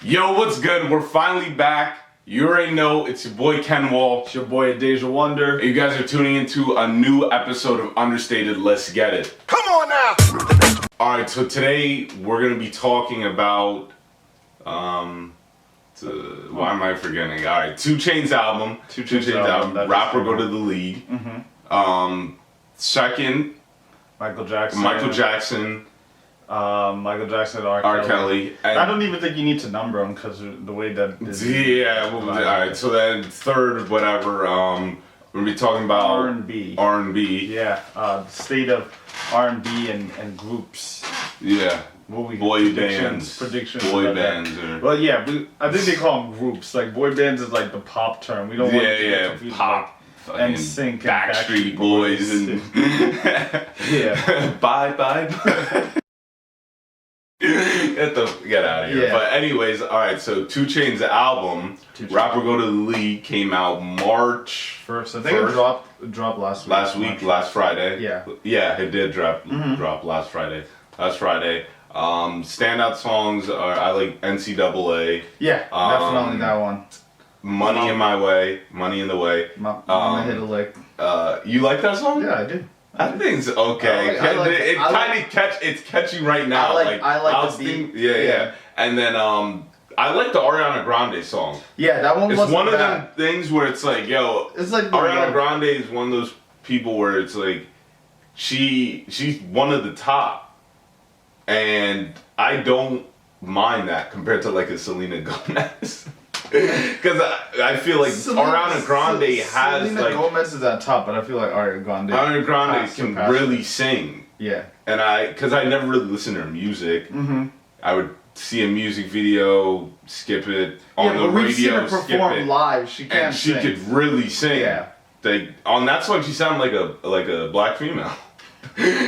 Yo, what's good? We're finally back. You already know it's your boy Ken Wall. It's your boy Deja Wonder. You guys are tuning into a new episode of Understated. Let's get it. Come on now! Alright, so today we're gonna be talking about why am I forgetting? Alright, 2 Chainz album. 2 Chainz album. Rapper Go to the League. Second, Michael Jackson. Michael Jackson, R. Kelly. And I don't even think you need to number them because the way that. yeah. Alright, so then third, whatever. We're gonna be talking about R&B. R&B. Yeah. State of R&B and groups. Yeah. Boy bands. Predictions. Boy bands. Well, yeah. I think they call them groups. Like boy bands is like the pop term. We don't want to get confused. Pop. And sync Backstreet Boys and yeah. Bye. Get out of here. Yeah. But anyways, alright, so 2 Chainz album, Rapper Go to the League, came out March 1st. I think it dropped last week. Last Friday. Yeah. Yeah, it did drop last Friday. Standout songs are, I like NCAA. Yeah, definitely that one. Money in My Way, Money in the Way. Mama hit a lick. You like that song? Yeah, I do. I think it's okay. It's catchy right now. I like the beat. Yeah. And then I like the Ariana Grande song. Yeah, that one was. It's one of them things where it's like, yo, it's like Ariana Grande is one of those people where it's like, she's one of the top, and I don't mind that compared to like a Selena Gomez. Because I feel like Ariana Grande has Selena like Gomez is at top, but I feel like Ariana Grande can really sing. Yeah. And because I never really listened to her music, I would see a music video, skip it on the radio, seen her perform live. She can't and she sing. could really sing. Yeah. Like on that song, she sounded like a black female.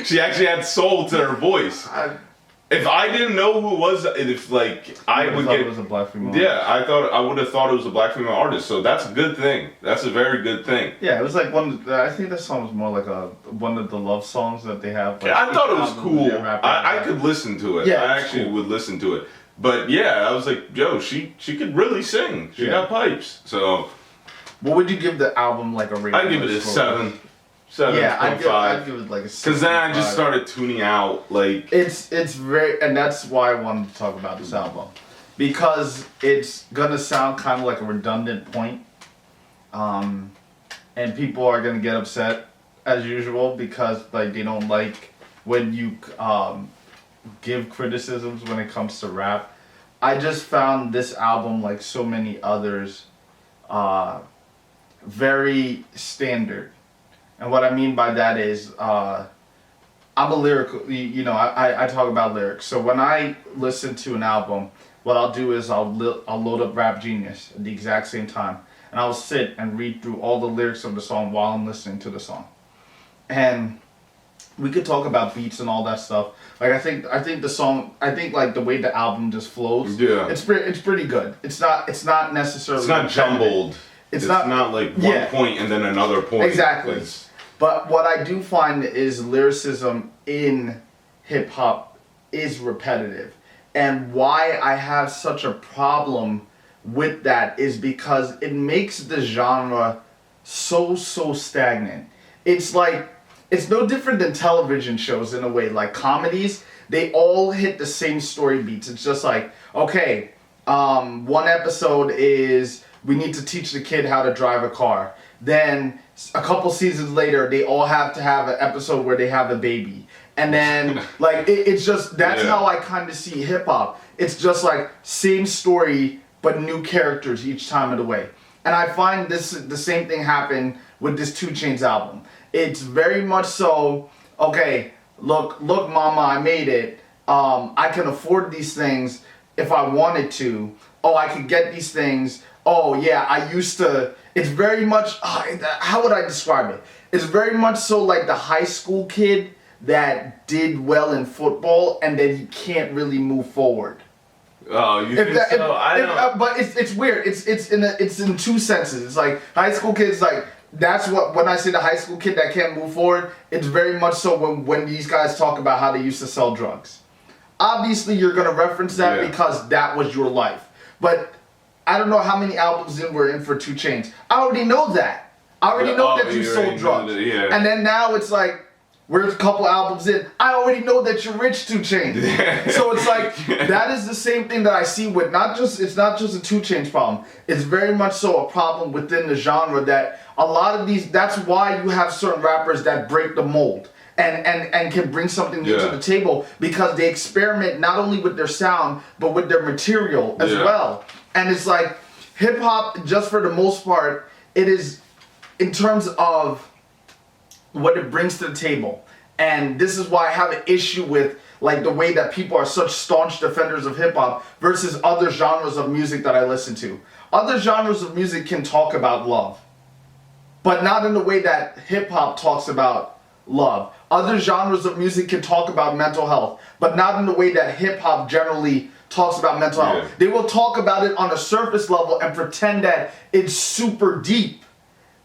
She actually had soul to her voice. If I didn't know who it was, I would get. It was a black female. Yeah, I would have thought it was a black female artist. So that's a good thing. That's a very good thing. Yeah, it was like I think that song was more like one of the love songs that they have. Like, yeah, I thought it was cool. I could listen to it. Yeah, I actually would listen to it. But yeah, I was like, yo, she could really sing. She got pipes. So. What would you give the album like a rating? I'd give it a 7. 7.5. Yeah, I'd give it like a 6. Because then I just started tuning out, like... It's very... And that's why I wanted to talk about this album. Because it's gonna sound kind of like a redundant point. And people are gonna get upset, as usual, because like they don't like when you give criticisms when it comes to rap. I just found this album, like so many others, very standard. And what I mean by that is, I'm a lyrical, I talk about lyrics. So when I listen to an album, what I'll do is I'll load up Rap Genius at the exact same time. And I'll sit and read through all the lyrics of the song while I'm listening to the song. And we could talk about beats and all that stuff. Like I think the song, like the way the album just flows. Yeah. It's pretty good. It's not necessarily. It's not jumbled. It's not like one point and then another point. Exactly. But what I do find is lyricism in hip hop is repetitive. And why I have such a problem with that is because it makes the genre so stagnant. It's like, it's no different than television shows in a way. Like comedies, they all hit the same story beats. It's just like, okay, one episode is we need to teach the kid how to drive a car. Then a couple seasons later, they all have to have an episode where they have a baby. And then, like, it's just, that's how I kind of see hip hop. It's just like, same story, but new characters each time of the way. And I find the same thing happen with this 2 Chainz album. It's very much so, okay, look, mama, I made it. I can afford these things if I wanted to. Oh, I could get these things. Oh, yeah, I used to. It's very much, how would I describe it? It's very much so like the high school kid that did well in football and then he can't really move forward. Oh, you think so? I don't. But it's weird. It's in 2 senses. It's like high school kids, like, that's what, when I say the high school kid that can't move forward, it's very much so when these guys talk about how they used to sell drugs. Obviously, you're going to reference that because that was your life. but I don't know how many albums in we're in for 2 Chainz. I already know that. I already know that you sold drugs. Yeah. And then now it's like, we're a couple albums in. I already know that you're rich, 2 Chainz. So it's like, that is the same thing that I see with it's not just a 2 Chainz problem. It's very much so a problem within the genre that a lot of these, that's why you have certain rappers that break the mold. And can bring something new to the table because they experiment not only with their sound but with their material as well. And it's like hip hop, just for the most part, it is in terms of what it brings to the table. And this is why I have an issue with like the way that people are such staunch defenders of hip hop versus other genres of music that I listen to. Other genres of music can talk about love, but not in the way that hip hop talks about love. Other genres of music can talk about mental health, but not in the way that hip hop generally talks about mental health. They will talk about it on a surface level and pretend that it's super deep.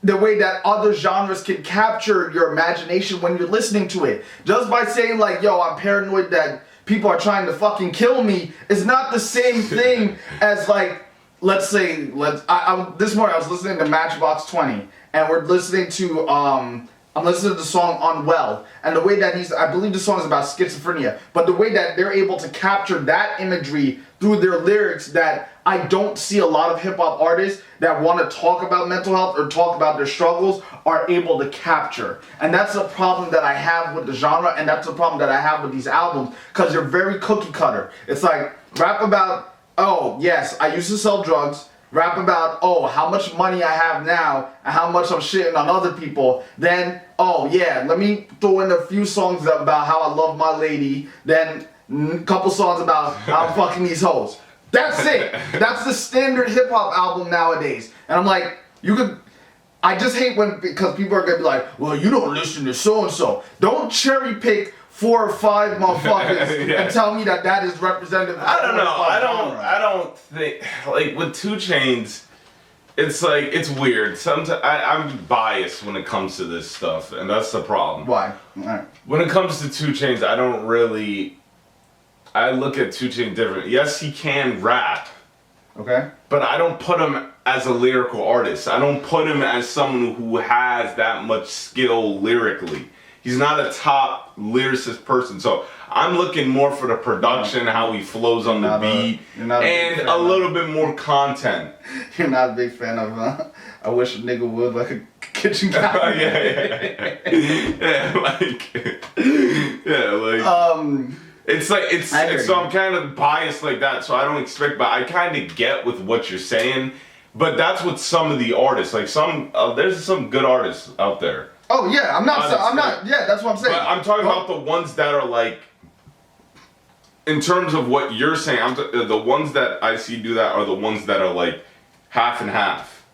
The way that other genres can capture your imagination when you're listening to it. Just by saying like, yo, I'm paranoid that people are trying to fucking kill me is not the same thing as like, let's say, this morning I was listening to Matchbox 20 and we're listening to, I'm listening to the song Unwell, and the way that I believe the song is about schizophrenia, but the way that they're able to capture that imagery through their lyrics that I don't see a lot of hip-hop artists that want to talk about mental health or talk about their struggles are able to capture. And that's a problem that I have with the genre, and that's a problem that I have with these albums, because they're very cookie cutter. It's like, rap about, oh, yes, I used to sell drugs, rap about, oh, how much money I have now and how much I'm shitting on other people. Then, oh, yeah, let me throw in a few songs about how I love my lady. Then a couple songs about how I'm fucking these hoes. That's it. That's the standard hip-hop album nowadays. And I'm like, I just hate because people are going to be like, well, you don't listen to so-and-so. Don't cherry pick 4 or 5 motherfuckers and tell me that is representative. I don't know. I don't think like with 2 Chainz, it's like it's weird. Sometimes I'm biased when it comes to this stuff, and that's the problem. Why? Right. When it comes to 2 Chainz, I don't really. I look at 2 Chainz different. Yes, he can rap. Okay. But I don't put him as a lyrical artist. I don't put him as someone who has that much skill lyrically. He's not a top lyricist person, so I'm looking more for the production, how he flows on the beat, and a little bit more content. You're not a big fan of, I wish a nigga would, like a kitchen cabinet. So I'm kind of biased like that, so I don't expect, but I kind of get with what you're saying, but that's what some of the artists, like there's some good artists out there. Oh yeah, I'm not. Yeah, that's what I'm saying. But I'm talking about the ones that are like, in terms of what you're saying, the ones that I see do that are the ones that are like half and half.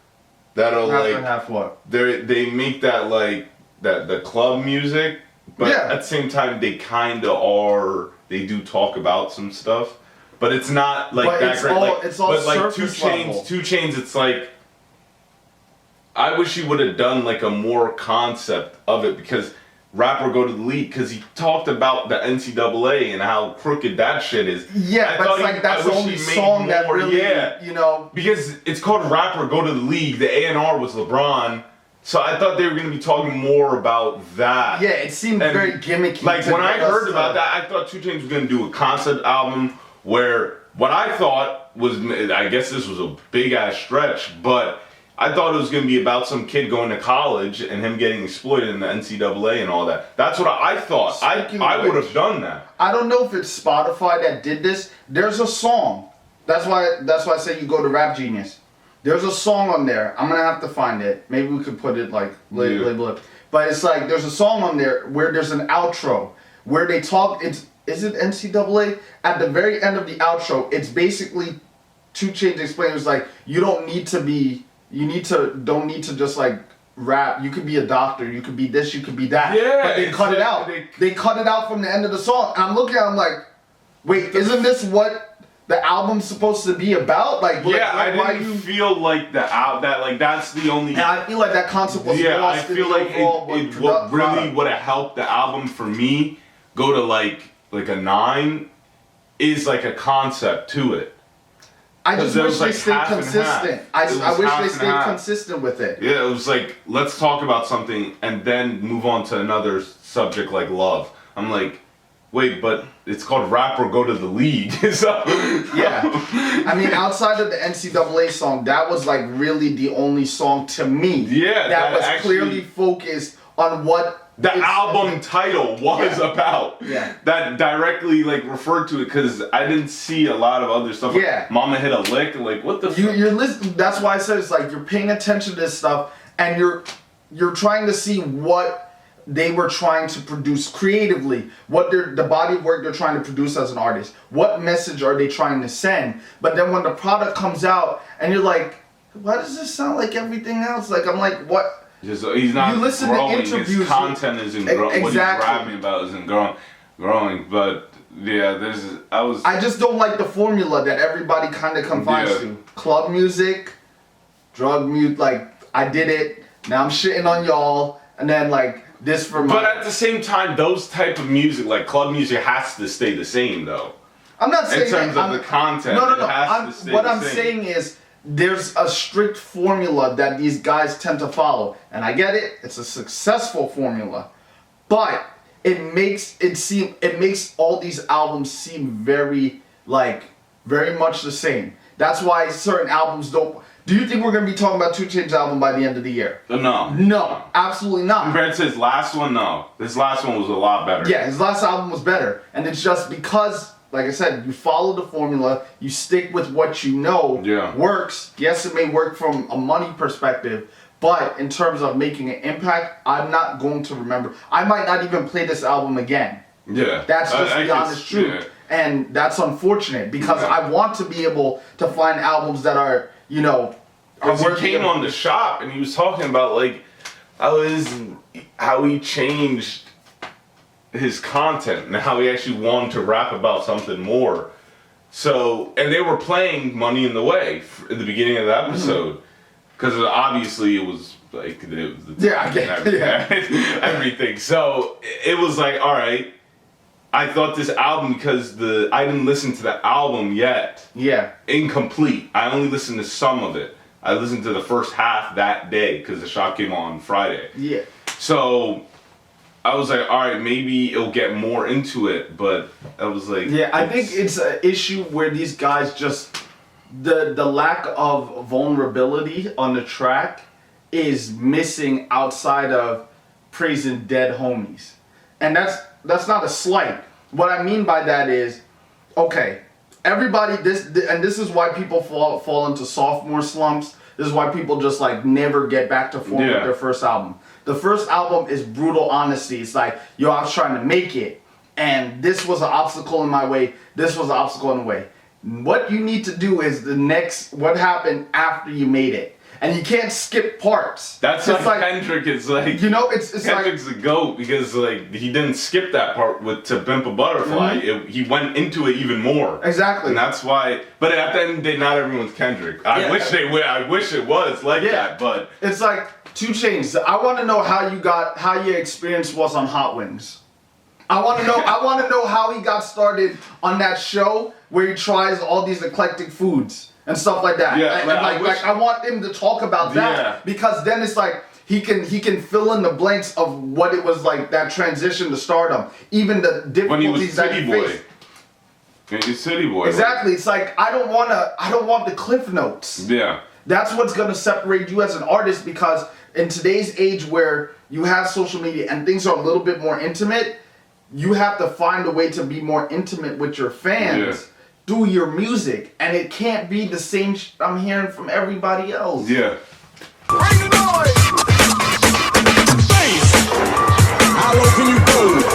That are half and half what? They make that like the club music, but at the same time they kind of are. They do talk about some stuff, but it's not like that great. It's all surface level. 2 Chainz, it's like. I wish he would have done like a more concept of it because Rapper Go to the League, because he talked about the NCAA and how crooked that shit is. Yeah, but it's like that's the only song that really, you know. Because it's called Rapper Go to the League. The A&R was LeBron. So I thought they were going to be talking more about that. Yeah, it seemed very gimmicky. Like when I heard about that, I thought 2 Chainz was going to do a concept album where what I thought was, I guess this was a big ass stretch, but I thought it was going to be about some kid going to college and him getting exploited in the NCAA and all that. That's what I thought. I would have done that. I don't know if it's Spotify that did this. There's a song. That's why I say you go to Rap Genius. There's a song on there. I'm going to have to find it. Maybe we could put it like, label it. But it's like, there's a song on there where there's an outro where they talk, is it NCAA? At the very end of the outro, it's basically 2 Chainz explaining, it's like, you don't need to just like rap. You could be a doctor, you could be this, you could be that. Yeah, but they cut it out. They cut it out from the end of the song. And I'm looking at it, I'm like, wait, isn't this what the album's supposed to be about? Like, yeah, I didn't feel like that's the only. And I feel like that concept was lost. I feel like what really would have helped the album for me go to like a 9 is like a concept to it. I just 'Cause it wish was they like stayed half and half. consistent. I It was wish half they and stayed half. consistent with it. Yeah, it was like, let's talk about something and then move on to another subject like love. I'm like, wait, but it's called Rap or Go to the League. So Yeah. I mean, outside of the NCAA song, that was like really the only song to me Yeah, that that was actually- clearly focused on what the is- album title was Yeah. about. Yeah. That directly like referred to it, because I didn't see a lot of other stuff. Like, Yeah. Mama Hit a Lick. Like, what the You're listening. That's why I said it's like you're paying attention to this stuff, and you're trying to see what they were trying to produce creatively, what the body of work they're trying to produce as an artist, what message are they trying to send. But then when the product comes out, and you're like, why does this sound like everything else? Like, I'm like, what? Just, he's not You listen to growing. interviews- His content isn't growing. What he's Exactly. rapping about isn't growing. But yeah, I just don't like the formula that everybody kind of confines Yeah. to. Club music, drug music, like, I did it, now I'm shitting on y'all, and then like, this for my... But at the same time, those type of music, like club music, has to stay the same though. I'm not saying In terms that, of the content, No, it has to stay what the I'm same. saying is there's a strict formula that these guys tend to follow, and I get it. It's a successful formula, but it makes all these albums seem very much the same. That's why certain albums don't. Do you think we're gonna be talking about 2 Chainz's album by the end of the year? No. No, absolutely not. Compared to his last one, no. His last one was a lot better. Yeah, his last album was better, and it's just because, like I said, you follow the formula, you stick with what you know works. Yes, it may work from a money perspective, but in terms of making an impact, I'm not going to remember. I might not even play this album again. Yeah. That's just I the guess, honest truth. yeah. And that's unfortunate because I want to be able to find albums that are, are Because he worthy came of- on the shop and he was talking about like how he changed his content and how he actually wanted to rap about something more. So, and they were playing Money in the Way at the beginning of the episode because obviously it was like Yeah, I get it, yeah. everything. So it was like, all right. I thought this album, because I didn't listen to the album yet. Yeah. Incomplete. I only listened to some of it. I listened to the first half that day because the shop came on Friday. Yeah. So I was like, all right, maybe it'll get more into it, but I was like, yeah, I think it's an issue where these guys just the lack of vulnerability on the track is missing outside of praising dead homies, and that's not a slight. What I mean by that is, okay, everybody, this is why people fall into sophomore slumps. This is why people just like never get back to form with their first album. The first album is brutal honesty. It's like, yo, I was trying to make it, and this was an obstacle in my way. This was an obstacle in the way. What you need to do is what happened after you made it. And you can't skip parts. That's It's like Kendrick is like, it's Kendrick's the GOAT because like he didn't skip that part to Pimp a Butterfly. He went into it even more. Exactly. And that's why, but at the end of the day, not everyone's Kendrick. I wish they would. I wish it was like that, but. It's like 2 Chainz. I want to know how your experience was on Hot Wings. I want to know how he got started on that show where he tries all these eclectic foods and stuff like that. Yeah, and I want him to talk about that because then it's like he can fill in the blanks of what it was like, that transition to stardom, even the difficulties When he was that City he Boy. faced. When he was City Boy. Exactly. It's like I don't want the cliff notes. Yeah. That's what's going to separate you as an artist, because in today's age where you have social media and things are a little bit more intimate, you have to find a way to be more intimate with your fans through your music, and it can't be the same I'm hearing from everybody else. Yeah. Bring the noise! Bass! How low can you go?